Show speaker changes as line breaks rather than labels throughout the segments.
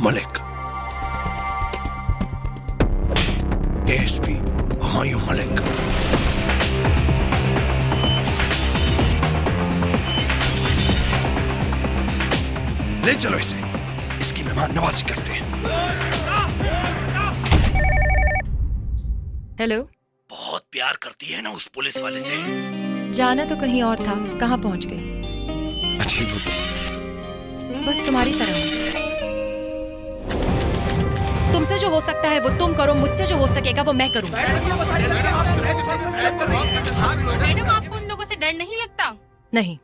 Malik, ASP Humayun Malik. ले चलो इसे, इसकी मेहमान नवाजी करते हैं।
हेलो।
बहुत प्यार करती है ना उस पुलिस वाले से।
जाना तो कहीं और था, कहाँ पहुंच गई?
अच्छी बुद्धि।
बस तुम्हारी तरह हूं। तुमसे जो हो सकता है वो तुम करो, मुझसे जो हो सकेगा वो मैं करूं।
मैडम, आपको उन लोगों से डर नहीं लगता?
नहीं।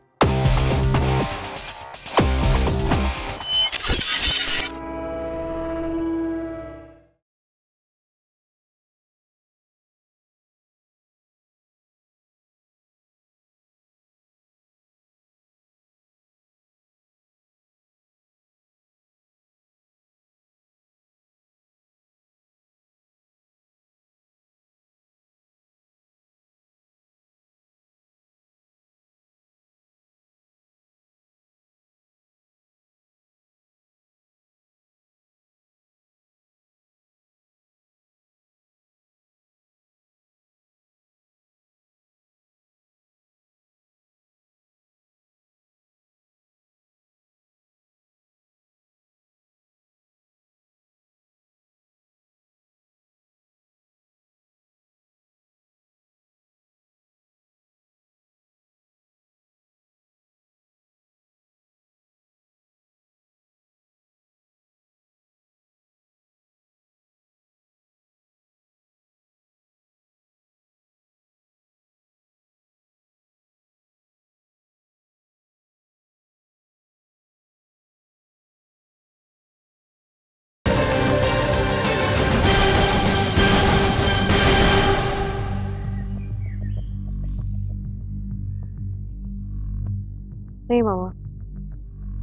नहीं मामा,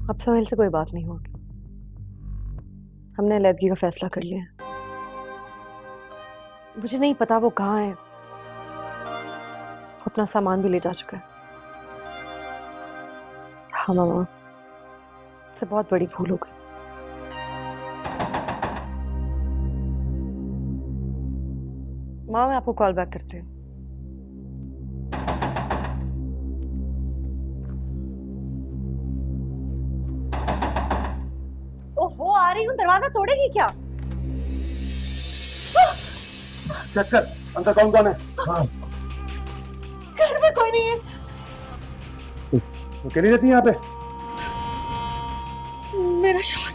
अब सोहेल से कोई बात नहीं होगी। हमने अलहदगी का फैसला कर लिया है। मुझे नहीं पता वो कहाँ है। वो अपना सामान भी ले जा चुका है। हाँ मामा, मुझसे बहुत बड़ी भूल हो गई। मामा, मैं आपको कॉल बैक करती हूँ। ओहो, आ रही हूँ। दरवाजा तोड़ेगी क्या?
चेक कर, अंदर कौन कौन है? हाँ।
घर में कोई नहीं है।
तो अकेली रहती है यहाँ पे?
मेरा शौहर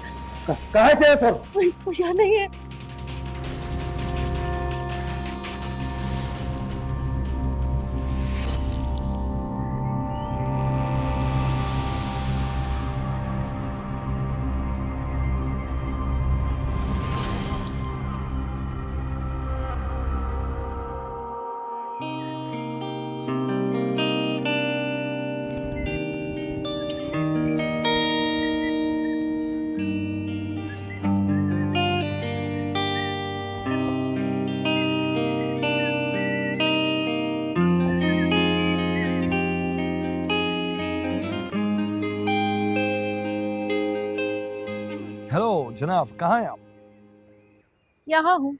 कहाँ है तेरा शौहर?
वो यहाँ नहीं है।
हेलो जनाब, कहाँ हैं आप?
यहाँ हूँ।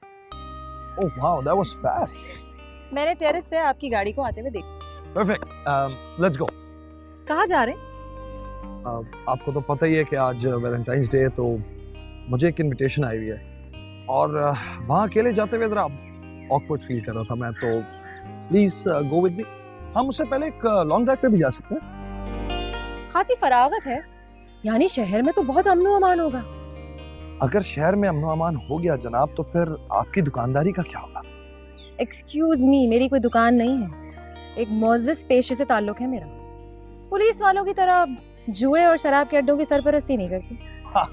Oh wow, that was fast.
मैंने टेरेस से आपकी गाड़ी को आते हुए देखा।
Perfect, let's go.
कहाँ जा रहे?
आपको तो पता ही है कि आज वैलेंटाइंस डे है, तो मुझे एक इनविटेशन आई हुई है और वहाँ अकेले जाते हुए जरा ऑकवर्ड फील कर रहा था मैं, तो प्लीज गो विद मी। हम उससे पहले एक लॉन्ग ड्राइव पे भी जा सकते हैं।
खासी फरागत है, यानी शहर में तो बहुत अमनो अमान होगा।
अगर शहर में अमनो अमान हो गया जनाब, तो फिर आपकी दुकानदारी का क्या होगा?
एक्सक्यूज मी, मेरी कोई दुकान नहीं है। एक मोअज़्ज़िज़ पेशे से ताल्लुक है मेरा। पुलिस वालों की तरह जुए और शराब के अड्डों की सरपरस्ती नहीं करती।
हाँ,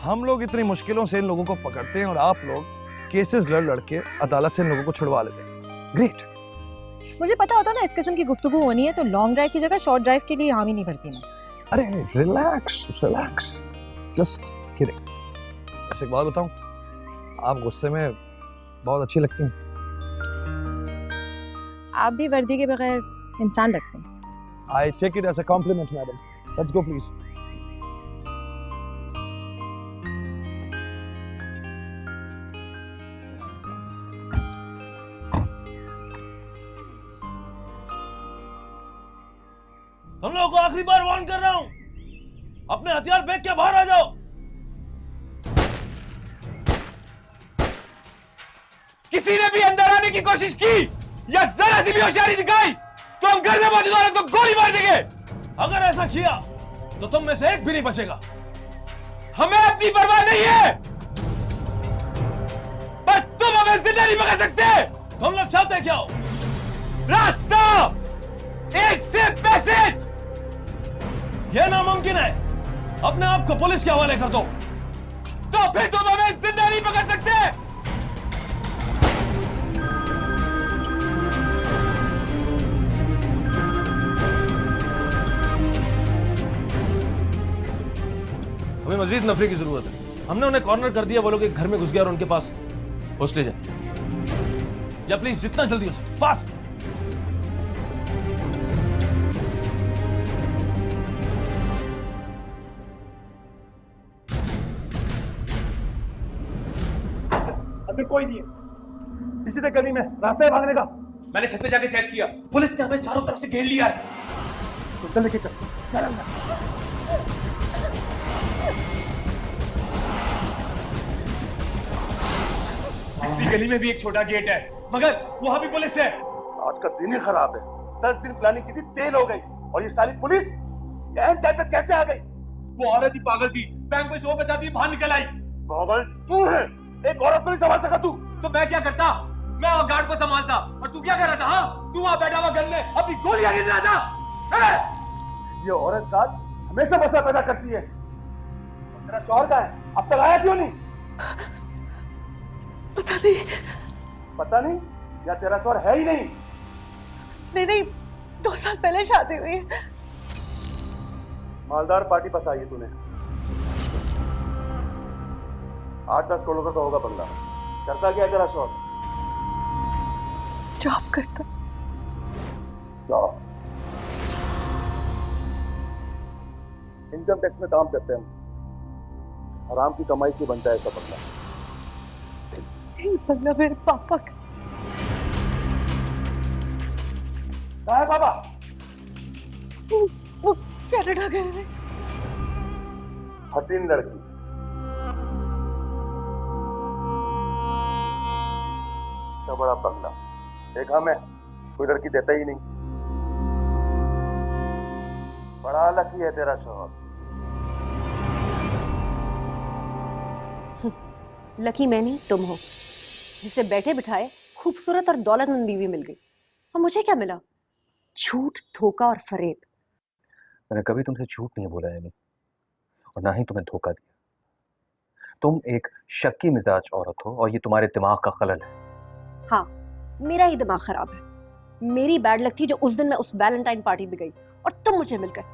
हम लोग इतनी मुश्किलों से इन लोगों को पकड़ते हैं और आप लोग केसेस लड़ के अदालत से इन लोगों को छुड़वा लेते हैं। ग्रेट।
मुझे पता होता ना इस किस्म की गुफ्तगू होनी है तो लॉन्ग ड्राइव की जगह शॉर्ट ड्राइव के लिए हामी नहीं भरती मैं।
अरे रिलैक्स रिलैक्स, जस्ट किडिंग। बस एक बात बताऊं, आप गुस्से में बहुत अच्छी लगती हैं।
आप भी वर्दी के बगैर इंसान लगते हैं।
I take it as a compliment, madam. Let's go, please.
तुम लोगों को आखिरी बार वार्न कर रहा हूं, अपने हथियार फेंक के बाहर आ जाओ।
किसी ने भी अंदर आने की कोशिश की या जरा सी भी होशियारी दिखाई तो हम घर में मौजूद औरत को गोली मार देंगे।
अगर ऐसा किया तो तुम में से एक भी नहीं बचेगा।
हमें अपनी परवाह नहीं है, पर तुम हमें जिंदा नहीं पकड़ सकते।
तुम लोग चाहते क्या हो?
रास्ता, एक सिर्फ मैसेज।
यह नामुमकिन है। अपने आप को पुलिस के हवाले कर दो।
तो फिर तुम हमें जिंदा नहीं पकड़ सकते।
हमें मजीद नफरी की जरूरत है। हमने उन्हें कॉर्नर कर दिया, वो लोग एक घर में घुस गए और उनके पास हॉस्टेज है। या प्लीज जितना जल्दी हो सके फास्ट।
अभी कोई नहीं है, पीछे से गली में रास्ता है भागने का।
मैंने छत पे जाके चेक किया, पुलिस ने हमें चारों तरफ से घेर लिया है।
तो चल लेके चल अंदर।
पिछली गली में भी एक छोटा गेट है, मगर वहां भी पुलिस है।
आज का दिन ही खराब है। 10 दिन प्लानिंग की थी, तेल हो गई, और ये सारी पुलिस एंड टाइम पे कैसे आ गई?
वो औरत ही पागल थी, बैंक में शो बचाती बाहर निकल आई।
पागल तू है, एक औरत को नहीं संभाल सका तू।
तो मैं क्या करता? मैं और गार्ड को संभालता, और तू क्या कर रहा था? हाँ, तू वहां बैठा हुआ गन में अपनी गोलियां गिन रहा था।
ये औरत साथ हमेशा मसला पैदा करती है। और तेरा शौहर कहाँ है? अब तक आया क्यों नहीं?
पता नहीं।
पता नहीं या तेरा शौहर है ही नहीं?
नहीं, 2 साल पहले शादी हुई है।
मालदार पार्टी फंसाई है तूने। 8-10 करोड़ का तो होगा बंगला। करता क्या है तेरा शौहर?
जॉब करता।
जॉब? इनकम टैक्स में काम करते हैं हम। हराम की कमाई से बनता है ऐसा बंगला।
ये बंगला मेरे पापा का।
कहाँ है पापा?
वो कनाडा गए हैं।
हसीन लड़की। इतना बड़ा बंगला देखा मैं, कोई लड़की देता ही नहीं। बड़ा लकी है तेरा शौहर।
लकी मैं नहीं, तुम हो, जिसे बैठे बिठाए खूबसूरत और दौलतमंद बीवी मिल गई। और मुझे क्या मिला? झूठ, धोखा और फरेब।
मैंने कभी तुमसे झूठ नहीं बोला है, नहीं, और ना ही तुम्हें धोखा दिया। तुम एक शक्की मिजाज औरत हो और ये तुम्हारे दिमाग का खलल है।
हाँ, मेरा ही दिमाग खराब है। मेरी बैड लक थी जो उस दिन मैं उस वैलेंटाइन पार्टी में गई और तुम मुझे मिल गए।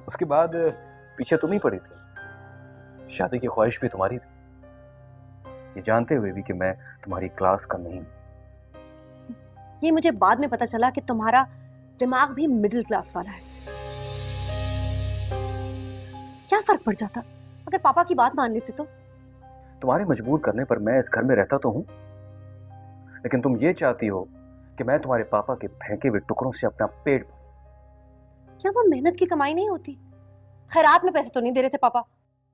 उसके बाद पीछे तुम ही पड़ी थी। शादी की ख्वाहिश भी तुम्हारी थी, ये जानते हुए भी कि मैं तुम्हारी क्लास का नहीं।
ये मुझे बाद में पता चला कि तुम्हारा दिमाग भी मिडिल क्लास वाला है। क्या फर्क पड़ जाता अगर पापा की बात मान लेते तो?
तुम्हारे मजबूर करने पर मैं इस घर में रहता तो हूं, लेकिन तुम ये चाहती हो कि मैं तुम्हारे पापा के फेंके हुए टुकड़ों से अपना पेट भरूं।
क्या वो मेहनत की कमाई नहीं होती? खैरात में पैसे तो नहीं दे रहे थे पापा?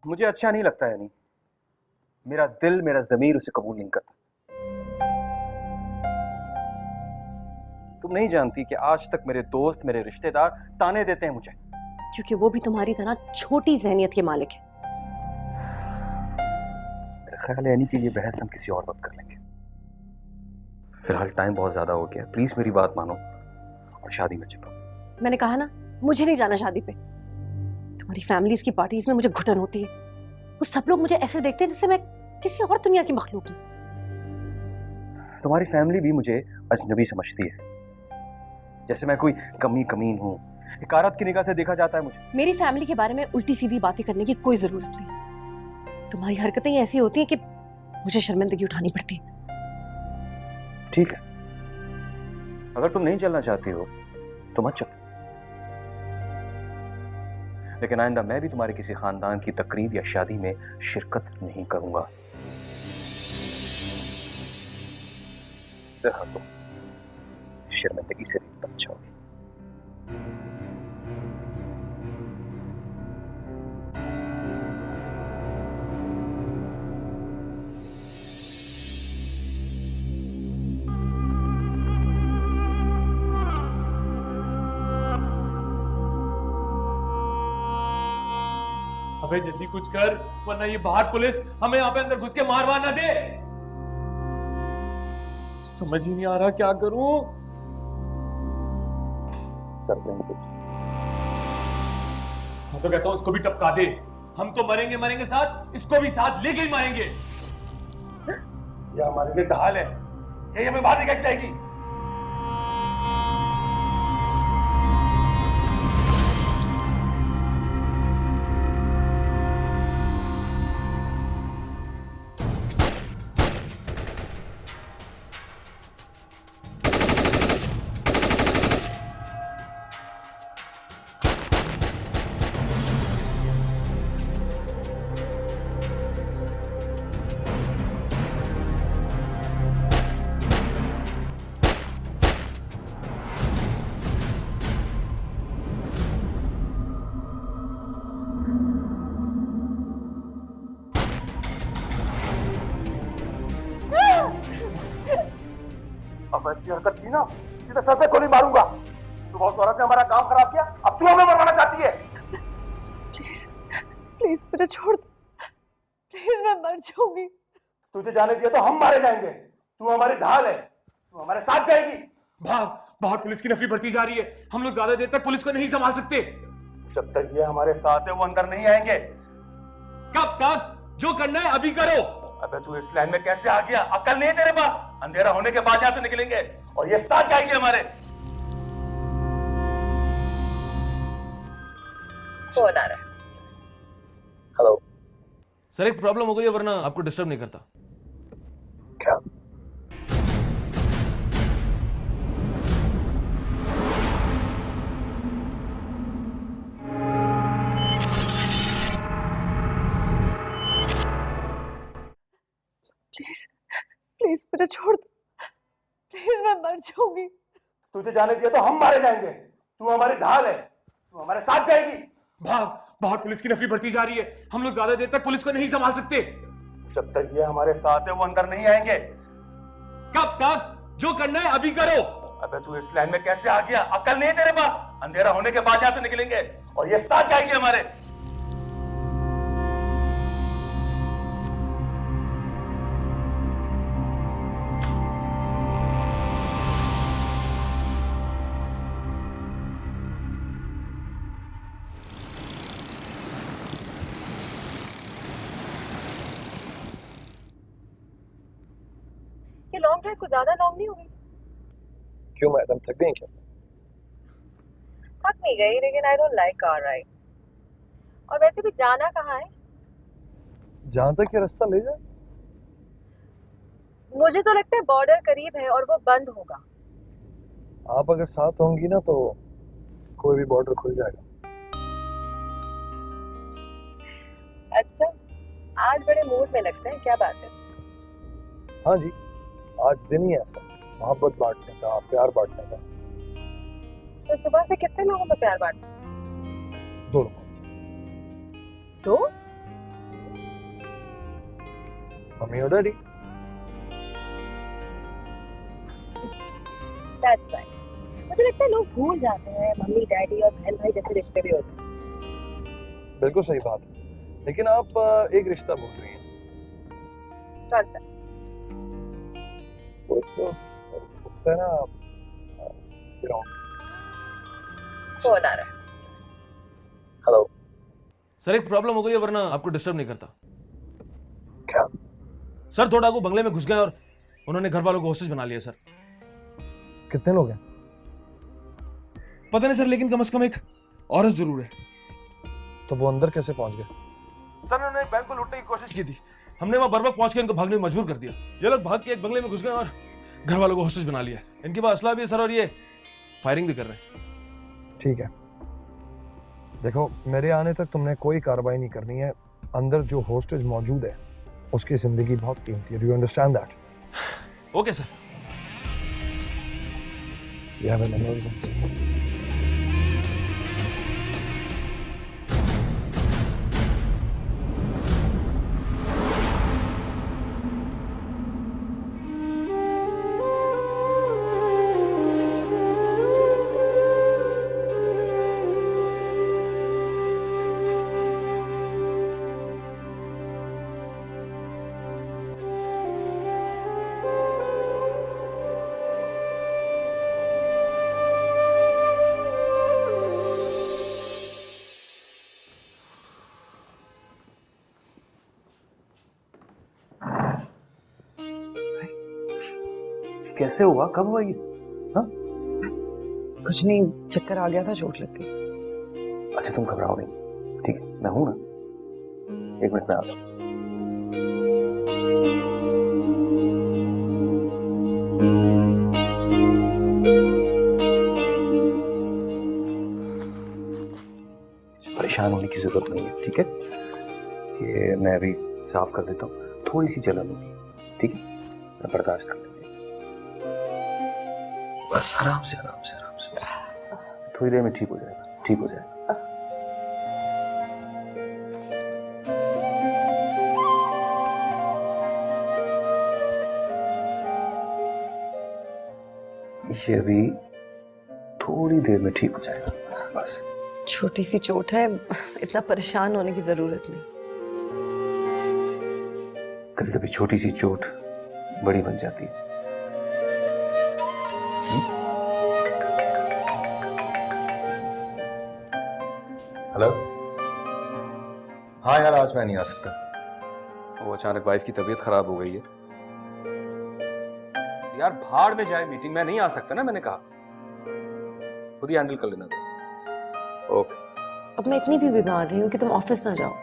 मुझे अच्छा नहीं लगता है, नहीं, मेरा दिल, मेरा ज़मीर उसे कबूल नहीं करता। तुम नहीं जानती कि आज तक मेरे दोस्त, मेरे रिश्तेदार ताने देते हैं मुझे,
क्योंकि वो भी तुम्हारी तरह छोटी ज़हनियत के मालिक है।
मेरा ख्याल है यानी कि ये बहस हम किसी और वक्त कर लेंगे। फिलहाल टाइम बहुत ज्यादा हो गया, प्लीज मेरी बात मानो और शादी में चलो।
मैंने कहा ना, मुझे नहीं जाना शादी पे। तुम्हारी फैमिलीज की पार्टीज में मुझे घुटन होती है। वो सब लोग मुझे ऐसे देखते हैं जैसे मैं किसी और दुनिया की मखलूक हूं।
तुम्हारी फैमिली भी मुझे अजनबी समझती है, जैसे मैं कोई कमीन हूँ। एक औरत की निगाह से देखा जाता है मुझे।
मेरी फैमिली के बारे में उल्टी सीधी बातें करने की कोई जरूरत नहीं। तुम्हारी हरकतें ऐसी होती हैं कि मुझे शर्मिंदगी उठानी पड़ती है।
ठीक है, अगर तुम नहीं चलना चाहती हो तो मत चलो, लेकिन आइंदा मैं भी तुम्हारे किसी खानदान की तकरीब या शादी में शिरकत नहीं करूंगा। इस तरह तुम शर्मिंदगी से भी बच जाओगे।
अबे जल्दी कुछ कर, वरना ये बाहर पुलिस हमें यहाँ पे अंदर घुस के मार ना दे। समझ ही नहीं आ रहा क्या करूं। मैं तो कहता हूं इसको भी टपका दे। हम तो मरेंगे मरेंगे साथ, इसको भी साथ लेके ही मारेंगे।
ये हमारे लिए ढाल है, ये हमें बाहर निकल जाएगी। अब ऐसी हरकत की ना, सीधे सर पे गोली मारूंगा। तू बहुत औरत ने हमारा काम खराब किया, अब तू हमें मरवाना चाहती है।
प्लीज प्लीज मुझे छोड़ दो, प्लीज मैं मर जाऊंगी।
तुझे जाने दिया तो हम मारे जाएंगे। तू हमारी ढाल है, तू हमारे साथ जाएगी।
बाहर पुलिस की नफरी बढ़ती जा रही है, हम लोग ज्यादा देर तक पुलिस को नहीं संभाल सकते।
जब तक ये हमारे साथ है वो अंदर नहीं आएंगे।
कब तक? जो करना है अभी करो।
अबे तू इस लाइन में कैसे आ गया? अकल नहीं है तेरे पास? अंधेरा होने के बाद यहाँ से निकलेंगे और ये साथ जाएंगे हमारे।
फोन आ रहा है।
हेलो
सर, एक प्रॉब्लम हो गई है, वरना आपको डिस्टर्ब नहीं करता।
क्या?
प्लीज प्लीज मुझे छोड़ दो, प्लीज मैं मर जाऊंगी।
तुझे जाने दिया तो हम मारे जाएंगे। तू हमारी ढाल है, तू हमारे साथ जाएगी।
बाहर पुलिस की नफरी बढ़ती जा रही है, हम लोग ज्यादा देर तक पुलिस को नहीं संभाल सकते।
जब तक ये हमारे साथ है वो अंदर नहीं आएंगे।
कब तक? जो करना है अभी करो।
अबे तू इस लाइन में कैसे आ गया? अकल नहीं है तेरे पास? अंधेरा होने के बाद यहाँ से निकलेंगे और ये साथ जाएंगे हमारे।
ये लॉन्ग ड्राइव कुछ ज्यादा लॉन्ग नहीं होगी?
क्यों मैडम, थक गई क्या?
थक नहीं गई, लेकिन I don't like car rides. और वैसे भी जाना कहाँ है?
जहां तक ये रास्ता ले जाए।
मुझे तो लगता है बॉर्डर करीब है और वो बंद होगा।
आप अगर साथ होंगी ना तो कोई भी बॉर्डर खुल जाएगा।
अच्छा, आज बड़े मूड में लगता है, क्या बात है?
हाँ जी, आज दिन ही ऐसा, मोहब्बत बांटने का, प्यार बांटने का।
तो सुबह से कितने लोगों में प्यार बांटा?
2 लोग।
2?
मम्मी और डैडी।
That's nice. मुझे लगता है लोग भूल जाते हैं मम्मी डैडी और बहन भाई जैसे रिश्ते भी होते हैं।
बिल्कुल सही बात है, लेकिन आप एक रिश्ता भूल रही हैं।
कौन सा?
वो तो होता है ना,
फोन आ रहा है।
हेलो
सर, एक प्रॉब्लम हो गई है, वरना आपको डिस्टर्ब नहीं करता।
क्या?
सर, थोड़ा वो बंगले में घुस गए और उन्होंने घर वालों को होस्टेज बना लिया। सर,
कितने लोग हैं?
पता नहीं सर, लेकिन कम से कम एक औरत जरूर है।
तो वो अंदर कैसे पहुंच गए?
सर, उन्होंने एक बैंक को लूटने की कोशिश की थी, हमने वहां बर वक्त पहुंच के इनको भागने में मजबूर कर दिया। ये लोग भाग के एक बंगले में घुस गए और घर वालों को होस्टेज बना लिया। इनके पास असला भी है सर, और ये फायरिंग भी कर रहे हैं।
ठीक है, देखो मेरे आने तक तुमने कोई कार्रवाई नहीं करनी है। अंदर जो होस्टेज मौजूद है उसकी जिंदगी बहुत कीमती है। Do you understand that?
Okay sir.
We have an emergency.
कैसे हुआ, कब हुआ ये? हाँ?
कुछ नहीं, चक्कर आ गया था, चोट लग गई।
अच्छा तुम घबराओ नहीं, ठीक है, मैं हूं ना, 1 मिनट में आ रहा हूं। परेशान होने की जरूरत नहीं है, ठीक है? ये मैं अभी साफ कर देता हूँ, थोड़ी सी जलन होगी, ठीक है? मैं बर्दाश्त कर लेंगे, बस आराम से आराम से आराम से, थोड़ी देर में ठीक हो जाएगा, ठीक हो जाएगा। ये अभी थोड़ी देर में ठीक हो जाएगा, बस।
छोटी सी चोट है, इतना परेशान होने की जरूरत नहीं।
कभी कभी छोटी सी चोट बड़ी बन जाती है। हेलो। हाँ यार, आज मैं नहीं आ सकता, वो अचानक वाइफ की तबीयत खराब हो गई है। यार भाड़ में जाए मीटिंग, मैं नहीं आ सकता ना, मैंने कहा, खुद ही हैंडल कर लेना तो। ओके।
अब मैं इतनी भी बीमार रही हूँ कि तुम ऑफिस ना जाओ।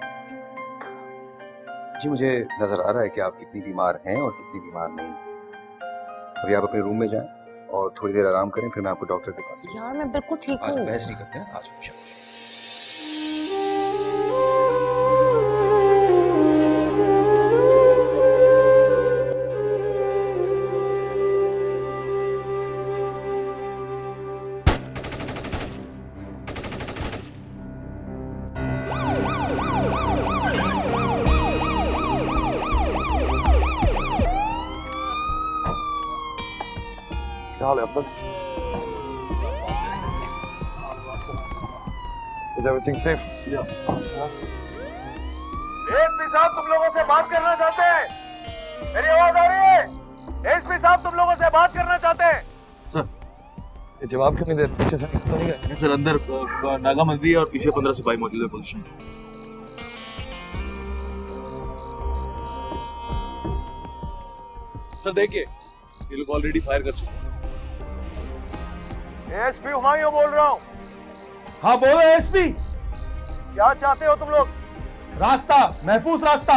जी मुझे नजर आ रहा है कि आप कितनी बीमार हैं और कितनी बीमार नहीं। अभी आप अपने रूम में जाएं और थोड़ी देर आराम करें, फिर मैं आपको डॉक्टर के पास।
यार मैं बिल्कुल ठीक हूँ।
आज बहस नहीं करते हैं, आज शाबाश।
Is everything safe?
Yeah. SP साहब तुम लोगों से बात करना चाहते हैं, मेरी आवाज आ रही है? एसपी साहब तुम लोगों से बात करना चाहते हैं।
सर, ये जवाब क्यों नहीं देते? पीछे से तो नहीं गए?
सर अंदर नाकाबंदी है और पीछे 15 सिपाही मौजूद है पोजीशन। सर देखिए, ये लोग ऑलरेडी फायर कर चुके हैं।
एसपी हुमायूं बोल रहा हूँ।
हाँ बोलो एसपी।
क्या चाहते हो तुम लोग?
रास्ता, महफूज रास्ता।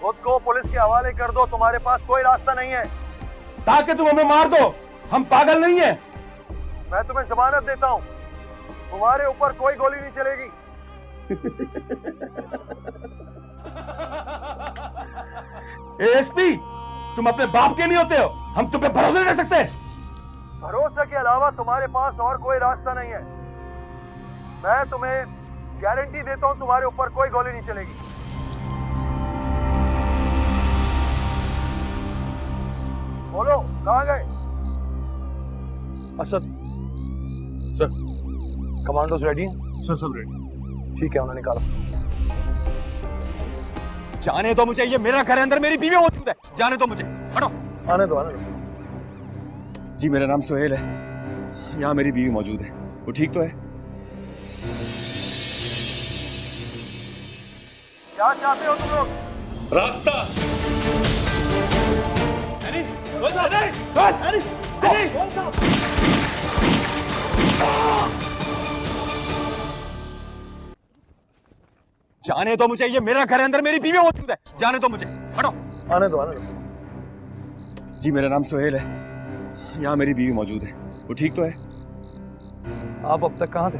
खुद को पुलिस के हवाले कर दो, तुम्हारे पास कोई रास्ता नहीं है।
ताकि तुम हमें मार दो, हम पागल नहीं है।
मैं तुम्हें जमानत देता हूँ, तुम्हारे ऊपर कोई गोली नहीं चलेगी।
एसपी, तुम अपने बाप के नहीं होते हो, हम तुम पे भरोसा नहीं रख सकते।
भरोसा के अलावा तुम्हारे पास और कोई रास्ता नहीं है। मैं तुम्हें गारंटी देता हूं, तुम्हारे ऊपर कोई गोली नहीं चलेगी। बोलो कहां गए?
असद
सर,
कमांडोज रेडी हैं?
सर सब रेडी।
ठीक है, उन्हें निकालो।
जाने दो मुझे, ये मेरा घर है, अंदर मेरी बीवी मौजूद है, जाने दो मुझे, हटो।
आने दो, आने दो।
जी मेरा नाम सुहेल है, यहाँ मेरी बीवी मौजूद है, वो ठीक तो है?
क्या चाहते हो तुम लोग?
रास्ता।
जाने दो मुझे, ये मेरा घर है, अंदर मेरी बीवी मौजूद है, जाने दो मुझे, हटो।
आने दो, आने दो।
जी मेरा नाम सुहेल है, यहाँ मेरी बीवी मौजूद है, वो ठीक तो है?
आप अब तक कहाँ थे?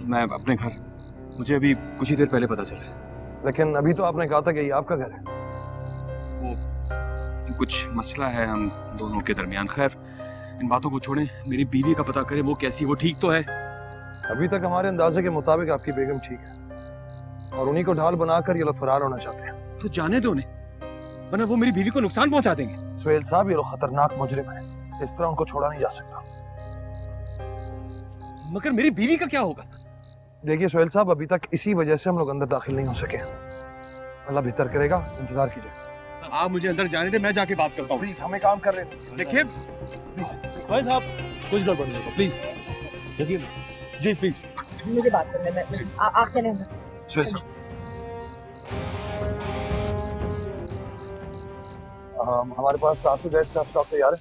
मैं अपने घर, मुझे अभी कुछ ही देर पहले पता चला।
लेकिन अभी तो आपने कहा था कि ये आपका घर है।
वो कुछ मसला है हम दोनों के दरमियान। खैर इन बातों को छोड़ें, मेरी बीवी का पता करें, वो कैसी, वो ठीक तो है?
अभी तक हमारे अंदाजे के मुताबिक आपकी बेगम ठीक है, और उन्हीं को ढाल बनाकर ये लोग फरार होना चाहते हैं।
तो जाने दो उन्हें, वरना वो मेरी बीवी को नुकसान पहुंचा देंगे।
सुहेल साहब, ये लोग खतरनाक मुजरिम हैं, इस तरह उनको छोड़ा नहीं जा सकता।
मगर मेरी बीवी का क्या होगा?
देखिए सुहेल साहब, अभी तक इसी वजह से हम लोग अंदर दाखिल नहीं हो सके। अल्लाह बेहतर करेगा, इंतजार कीजिए।
आप मुझे अंदर जाने दे, मैं जाके बात करता हूँ।
प्लीज, हमें काम कर रहे हैं।
देखिए
भाई साहब, कुछ गड़बड़ नहीं, प्लीज देखिए। जी प्लीज,
मुझे बात करने में आप चले अंदर।
सुहेल साहब, हमारे पास 700 गैस का स्टॉक तैयार है।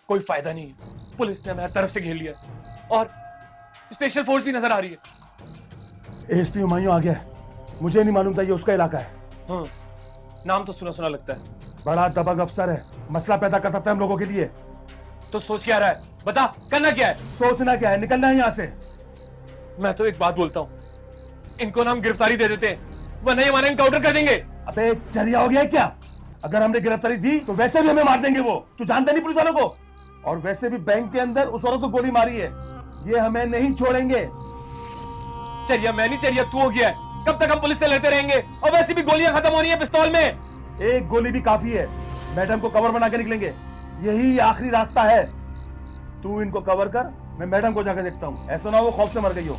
कोई फायदा नहीं है, पुलिस ने हमारी तरफ से घेर लिया और स्पेशल फोर्स भी नजर आ रही है।
एएसपी हुमायूं आ गया है, मुझे नहीं मालूम था ये उसका इलाका है।
हाँ, नाम तो सुना सुना लगता है।
बड़ा दबंग अफसर है, मसला पैदा कर सकता है हम लोगों के लिए।
तो सोच क्या रहा है, बता, करना क्या है?
सोचना क्या है, निकलना है यहाँ से।
मैं तो एक बात बोलता हूँ, इनको ना हम गिरफ्तारी दे देते हैं, वरना ये हमारा एनकाउंटर कर देंगे।
अबे चरिया हो गया है क्या? अगर हमने गिरफ्तारी दी तो वैसे भी हमें मार देंगे वो, तू जानता नहीं पुलिस वालों को? और वैसे भी बैंक के अंदर उस औरत को गोली मारी है, ये हमें नहीं छोड़ेंगे।
चरिया मैं नहीं, चरिया तू हो गया है। कब तक हम पुलिस से लड़ते रहेंगे? और वैसे भी गोलियां खत्म होनी है पिस्तौल में।
एक गोली भी काफी है, मैडम को कवर बना के निकलेंगे, यही आखिरी रास्ता है। तू इनको कवर कर, मैं मैडम को जाकर देखता हूँ, ऐसा ना हो खौफ से मर गई हो।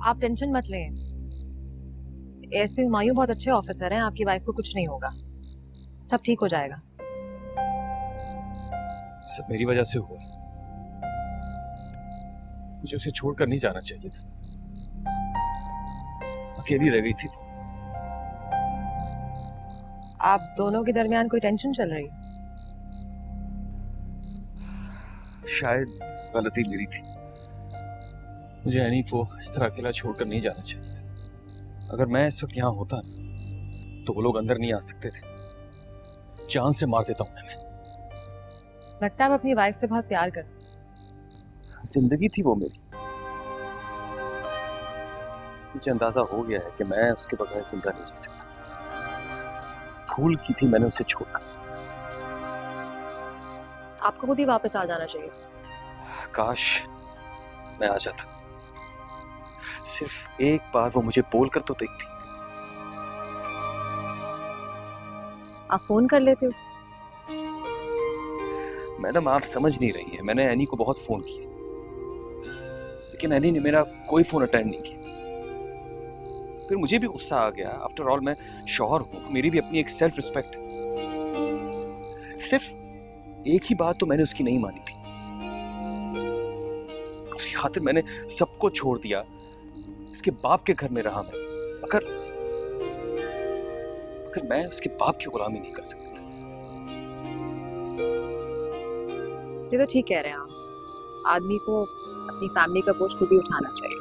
आप टेंशन मत लें, एएसपी हुमायूं बहुत अच्छे ऑफिसर हैं, आपकी वाइफ को कुछ नहीं होगा, सब ठीक हो जाएगा।
सब मेरी वजह से हुआ, मुझे उसे छोड़कर नहीं जाना चाहिए था, अकेली रह गई थी।
आप दोनों के दरमियान कोई टेंशन चल रही है?
शायद गलती मेरी थी, मुझे एनी को इस तरह अकेला छोड़कर नहीं जाना चाहिए था। अगर मैं इस वक्त यहाँ होता तो वो लोग अंदर नहीं आ सकते थे, जान से मार देता उन्हें मैं।
लगता है आप अपनी वाइफ से बहुत प्यार करते।
जिंदगी थी वो मेरी, मुझे अंदाजा हो गया है कि मैं उसके बगैर जिंदा नहीं रह सकता। भूल की थी मैंने उसे छोड़कर।
आपको खुद ही वापस आ जाना चाहिए।
काश मैं आ जाता, सिर्फ एक बार वो मुझे बोलकर तो देखती।
आप फोन कर लेते उसे।
मैडम आप समझ नहीं रही हैं, मैंने एनी को बहुत फोन किया, लेकिन एनी ने मेरा कोई फोन अटेंड नहीं किया। फिर मुझे भी गुस्सा आ गया, आफ्टर ऑल मैं शौहर हूं, मेरी भी अपनी एक सेल्फ रिस्पेक्ट है। सिर्फ एक ही बात तो मैंने उसकी नहीं मानी थी, उसकी खातिर मैंने सबको छोड़ दिया, इसके बाप के घर में रहा मैं। अगर मैं उसके बाप की गुलामी नहीं कर सकता था।
ये तो ठीक कह रहे हैं आप, आदमी को अपनी फैमिली का बोझ खुद ही उठाना चाहिए।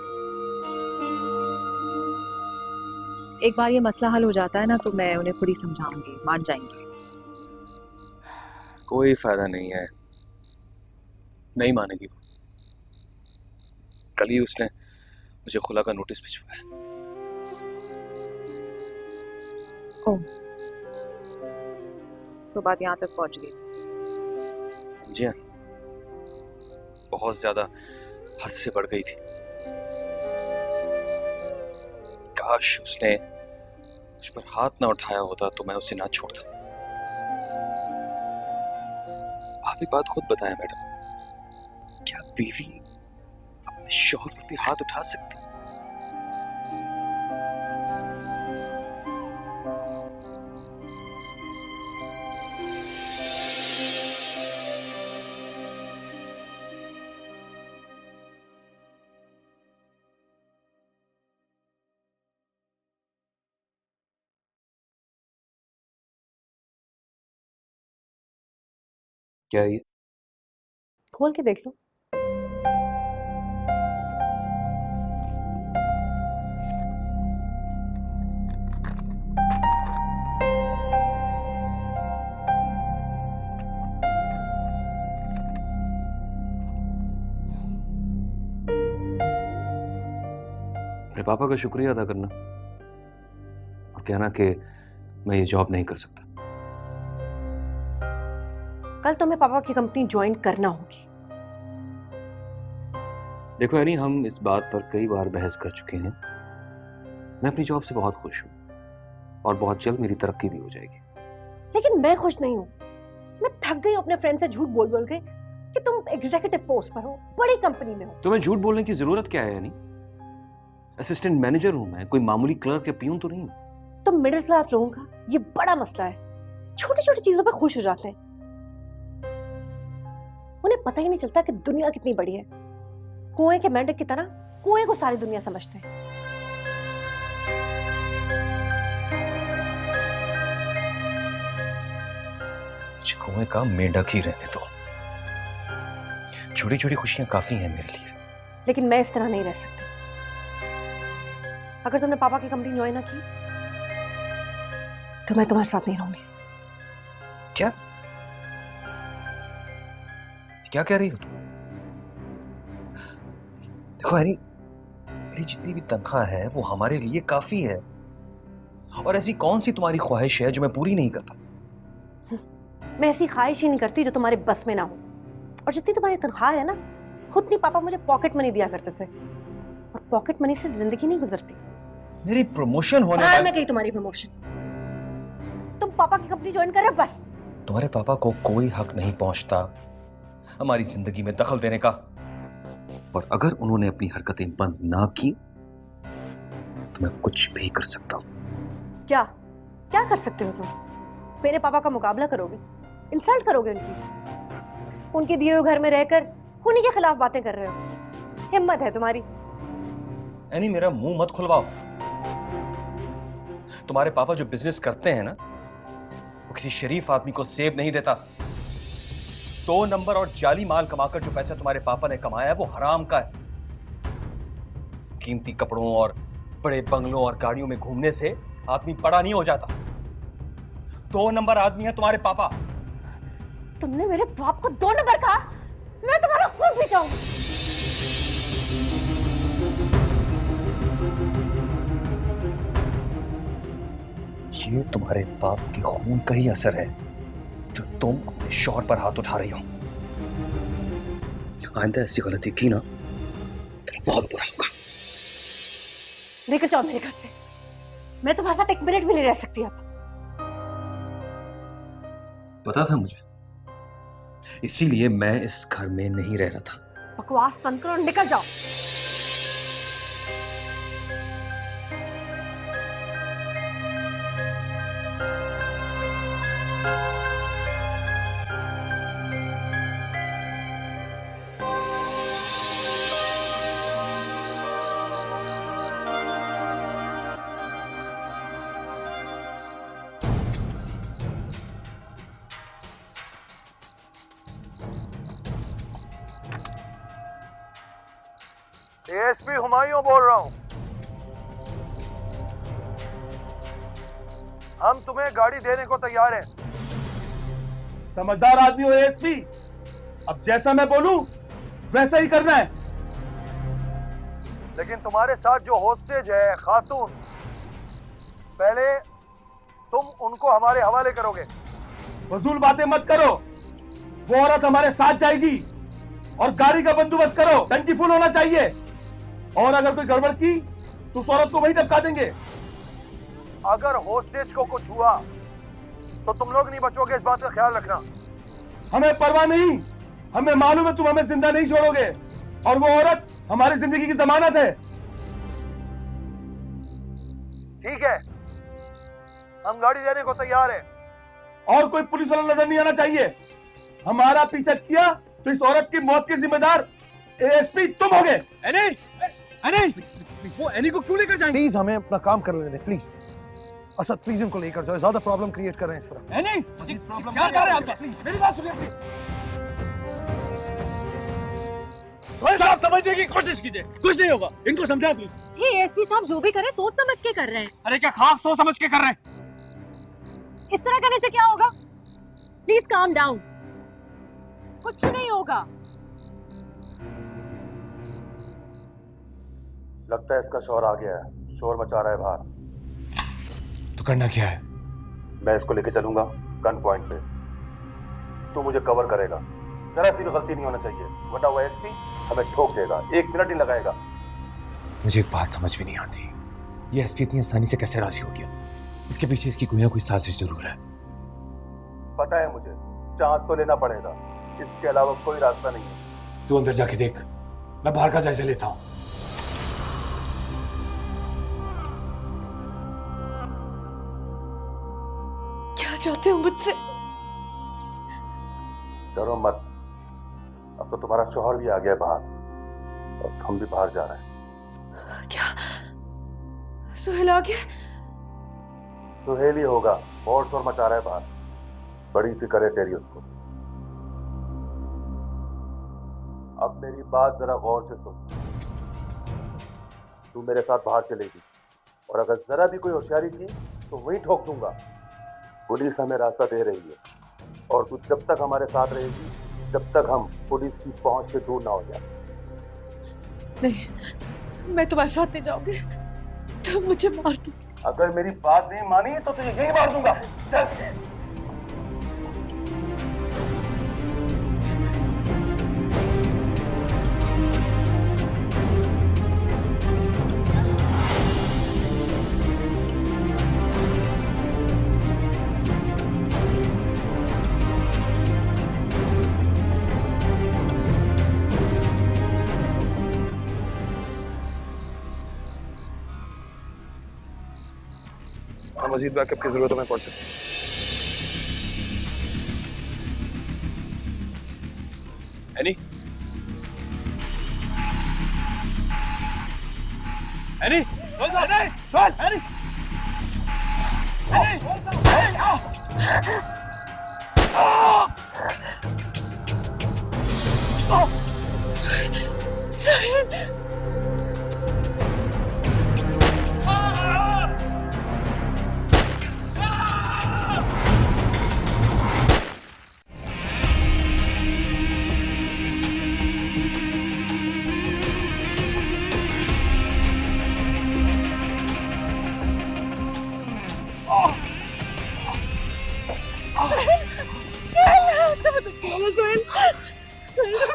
एक बार ये मसला हल हो जाता है ना तो मैं उन्हें खुद ही समझाऊंगी, मान जाएंगे।
कोई फायदा नहीं है, नहीं मानेगी वो। कल ही उसने मुझे खुला का नोटिस भिजवाया।
ओह, तो बात यहाँ तक पहुंच गई।
जी हाँ, बहुत ज्यादा हद से बढ़ गई थी। काश उसने मुझ पर हाथ ना उठाया होता तो मैं उसे ना छोड़ता। आप एक बात खुद बताएं मैडम, क्या बीवी अपने शौहर पर भी हाथ उठा सकती? क्या ये?
खोल के देख लो।
मेरे पापा का शुक्रिया अदा करना और कहना कि मैं ये जॉब नहीं कर सकता।
कल तुम्हें पापा की कंपनी ज्वाइन करना होगी।
देखो यानी हम इस बात पर कई बार बहस कर चुके हैं। मैं अपनी जॉब से बहुत खुश हूँ और बहुत जल्द मेरी तरक्की भी हो जाएगी।
लेकिन मैं खुश नहीं हूँ। मैं थक गई अपने फ्रेंड से झूठ बोल बोल के कि तुम एग्जीक्यूटिव पोस्ट पर हो, बड़ी कंपनी में हो।
तुम्हें झूठ बोलने की जरूरत क्या है? यानी असिस्टेंट मैनेजर हूं मैं, कोई मामूली क्लर्क या पियून तो नहीं हूं।
तो मिडिल क्लास लोगों का ये बड़ा मसला है, छोटी छोटी चीजों पे खुश हो जाते हैं। उन्हें पता ही नहीं चलता कि दुनिया कितनी बड़ी है। कुएं के मेंढक की तरह कुएं को सारी दुनिया समझते हैं।
कुएं का मेंढक ही रहने दो। छोटी छोटी खुशियां काफी हैं मेरे लिए।
लेकिन मैं इस तरह नहीं रह सकती। अगर तुमने पापा की कंपनी ज्वाइन ना की तो मैं तुम्हारे साथ नहीं रहूंगी।
क्या क्या कह रही हो तुम? देखो हैरी, मेरी जितनी भी तनख्वाह है वो हमारे लिए काफी है, और ऐसी कौन सी तुम्हारी ख्वाहिश है जो मैं पूरी नहीं करता?
मैं ऐसी ख्वाहिश ही नहीं करती जो तुम्हारे बस में ना हो। और जितनी तुम्हारी तनख्वाह है ना, उतनी पापा मुझे पॉकेट मनी दिया करते थे, और पॉकेट मनी से जिंदगी नहीं गुजरती।
मेरी प्रमोशन होने वाली।
मैं कही तुम्हारी प्रमोशन, तुम पापा की कंपनी ज्वाइन कर रहे हो बस।
तुम्हारे पापा को कोई हक नहीं पहुंचता हमारी जिंदगी में दखल देने का, और अगर उन्होंने अपनी हरकतें बंद ना की तो मैं कुछ भी कर सकता हूं।
क्या क्या कर सकते हो तुम? मेरे पापा का मुकाबला करोगे, इंसल्ट करोगे उनके दिए हुए घर में रहकर उन्हीं के खिलाफ बातें कर रहे हो? हिम्मत है तुम्हारी।
एनी, मेरा मुंह मत खुलवाओ। तुम्हारे पापा जो बिजनेस करते हैं ना, वो किसी शरीफ आदमी को सेब नहीं देता। 2 नंबर और जाली माल कमाकर जो पैसा तुम्हारे पापा ने कमाया है वो हराम का है। कीमती कपड़ों और बड़े बंगलों और गाड़ियों में घूमने से आदमी बड़ा नहीं हो जाता। 2 नंबर आदमी है तुम्हारे पापा।
तुमने मेरे बाप को 2 नंबर कहा? मैं तुम्हारा खून पी जाऊंगी।
ये तुम्हारे बाप के खून का ही असर है जो तुम अपने शौहर पर हाथ उठा रही हो। आइंदा ऐसी गलती की ना तो बहुत बुरा होगा।
निकल जाओ मेरे घर से। मैं तुम्हारे साथ 1 मिनट भी नहीं रह सकती अब।
पता था मुझे, इसीलिए मैं इस घर में नहीं रह रहा था।
बकवास बंद करो और निकल जाओ।
एएसपी हुमायूं बोल रहा हूं। हम तुम्हें गाड़ी देने को तैयार हैं।
समझदार आदमी हो एएसपी, अब जैसा मैं बोलूं वैसा ही करना है।
लेकिन तुम्हारे साथ जो होस्टेज है खातून, पहले तुम उनको हमारे हवाले करोगे।
फजूल बातें मत करो। वो औरत हमारे साथ जाएगी, और गाड़ी का बंदोबस्त करो। टंकी फुल होना चाहिए, और अगर कोई गड़बड़ की तो उस औरत को वहीं टपका देंगे।
अगर होस्टेज को कुछ हुआ तो तुम लोग नहीं बचोगे, इस बात का ख्याल रखना।
हमें परवाह नहीं, हमें मालूम है तुम हमें जिंदा नहीं छोड़ोगे, और वो औरत हमारी जिंदगी की जमानत है।
ठीक है, हम गाड़ी देने को तैयार हैं।
और कोई पुलिस वाला नजर नहीं आना चाहिए। हमारा पीछा किया तो इस औरत की मौत के जिम्मेदार एएसपी तुम होगे।
वो एनी को क्यों लेकर जाएंगे? प्लीज हमें अपना काम कर लेने दें, प्लीज। असद प्लीज इनको लेकर जाओ, ज्यादा प्रॉब्लम क्रिएट कर रहे हैं इस तरह।
एनी, क्या कर रहे हैं आप? प्लीज मेरी बात सुनिए।
आप समझने की कोशिश कीजिए, कुछ नहीं होगा। इनको समझा प्लीज।
हे एसपी साहब, जो भी कर रहे हैं सोच समझ के कर रहे हैं।
अरे क्या खास सोच समझ के कर रहे हैं?
इस तरह करने से क्या होगा? प्लीज काम डाउन, कुछ नहीं होगा।
लगता है इसका शोर आ गया है, शोर मचा रहा है बाहर।
तो करना क्या है?
मैं इसको लेके चलूंगा गन पॉइंट पे। तू मुझे कवर करेगा, जरा सी भी गलती नहीं होना चाहिए, वरना वो एसपी हमें ठोक देगा। 1 मिनट ही लगाएगा।
मुझे एक बात समझ में नहीं आती, ये एसपी इतनी आसानी से कैसे राजी हो गया? इसके पीछे इसकी कोई ना कोई साजिश जरूर है।
पता है मुझे, चांस तो लेना पड़ेगा, इसके अलावा कोई रास्ता नहीं है।
तू अंदर जाके देख, मैं बाहर का जायजा लेता हूं।
चाहते हो मुझसे?
डरो मत, अब तो तुम्हारा शौहर भी आ गया बाहर और हम भी बाहर जा रहे हैं।
क्या सुहेल आ गया?
सुहेल ही होगा, बहुत शोर मचा रहा है बाहर, बड़ी फिक्र है तेरी उसको। अब मेरी बात जरा गौर से सुन। तू मेरे साथ बाहर चलेगी और अगर जरा भी कोई होशियारी की तो वही ठोक दूंगा। पुलिस हमें रास्ता दे रही है और तू जब तक हमारे साथ रहेगी, जब तक हम पुलिस की पहुंच से दूर ना हो जाए।
नहीं, मैं तुम्हारे साथ नहीं जाऊंगी, तुम मुझे मार दो।
अगर मेरी बात नहीं मानी तो तुझे यही मार दूंगा। चल।
मजीद बैकअप की जरूरत हमें पड़ सकती है।
एनी, एनी,
एनी,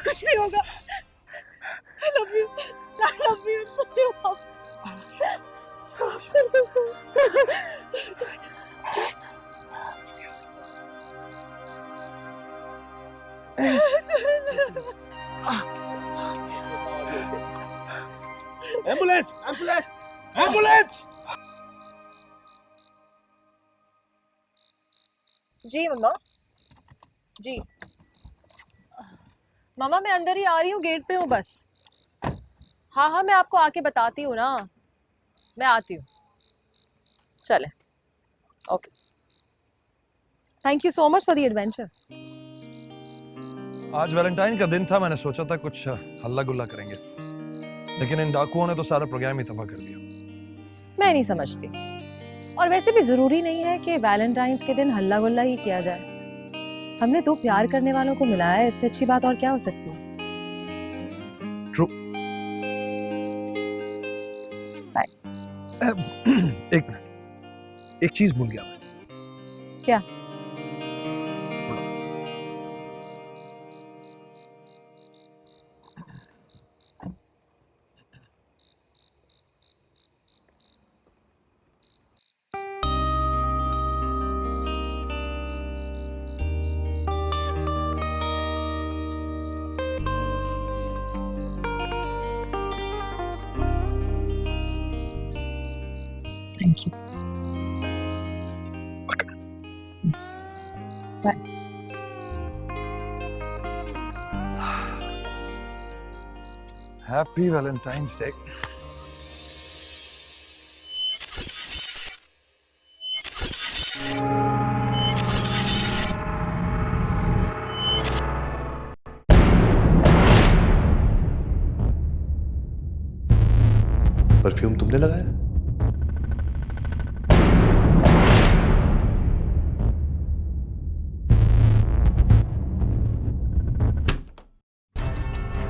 कुछ नहीं होगा। I love you. I love you. मुझे माफ।
Ambulance, ambulance, ambulance.
जी मम्मा, जी मामा मैं अंदर ही आ रही हूँ, गेट पे हूँ बस। हाँ हाँ मैं आपको आके बताती हूँ ना, मैं आती हूँ। चले, okay. Thank you so much for the adventure.
आज वैलेंटाइन का दिन था, मैंने सोचा था कुछ हल्ला गुल्ला करेंगे, लेकिन इन डाकुओं ने तो सारा प्रोग्राम ही तबाह कर दिया।
मैं नहीं समझती, और वैसे भी जरूरी नहीं है कि वैलेंटाइंस के दिन हल्ला गुल्ला ही किया जाए। हमने दो प्यार करने वालों को मिलाया है, इससे अच्छी बात और क्या हो सकती है।
ट्रू।
बाय।
एक मिनट, एक चीज भूल गया मैं।
क्या? Thank you.
Okay.
Bye.
Happy Valentine's Day.
Perfume तुमने लगाया?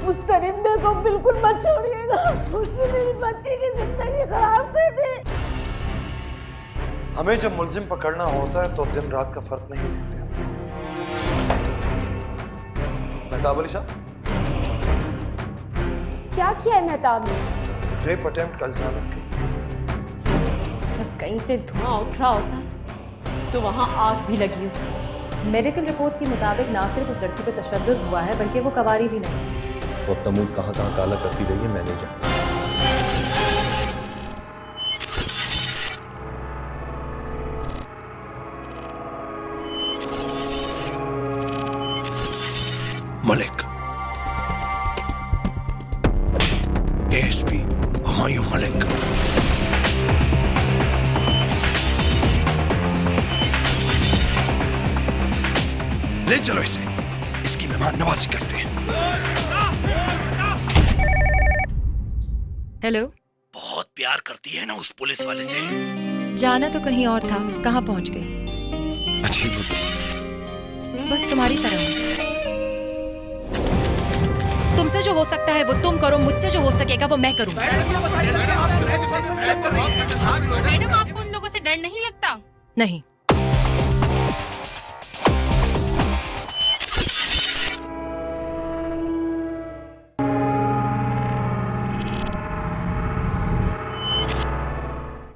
उस दरिंदे को बिल्कुल मत छोड़िएगा, उसने मेरी बच्ची की जिंदगी खराब कर दी।
हमें जब मुल्जिम पकड़ना होता है तो दिन रात का फर्क नहीं देखते। मेहताब अली साहब,
क्या किया है मेहताब ने?
रेप अटेम्प्ट कल साबित की।
जब कहीं से धुआं उठ रहा होता तो वहां आग भी लगी होती।
मेडिकल रिपोर्ट्स के मुताबिक ना सिर्फ उस लड़की पे तशद्दुद हुआ है, बल्कि वो कवारी भी नहीं।
वो अपना मूड कहाँ कहाँ काला करती रही है, मैं नहीं जानता। मलिक, एएसपी हुमायूं मलिक। ले चलो इसे, इसकी मेहमान नवाजी करते हैं।
हेलो।
बहुत प्यार करती है ना उस पुलिस वाले से।
जाना तो कहीं और था, कहाँ पहुंच गई?
अच्छी
बस तुम्हारी तरह हूं। तुमसे जो हो सकता है वो तुम करो, मुझसे जो हो सकेगा वो मैं करूं।
मैडम आपको उन लोगों से डर नहीं लगता?
नहीं।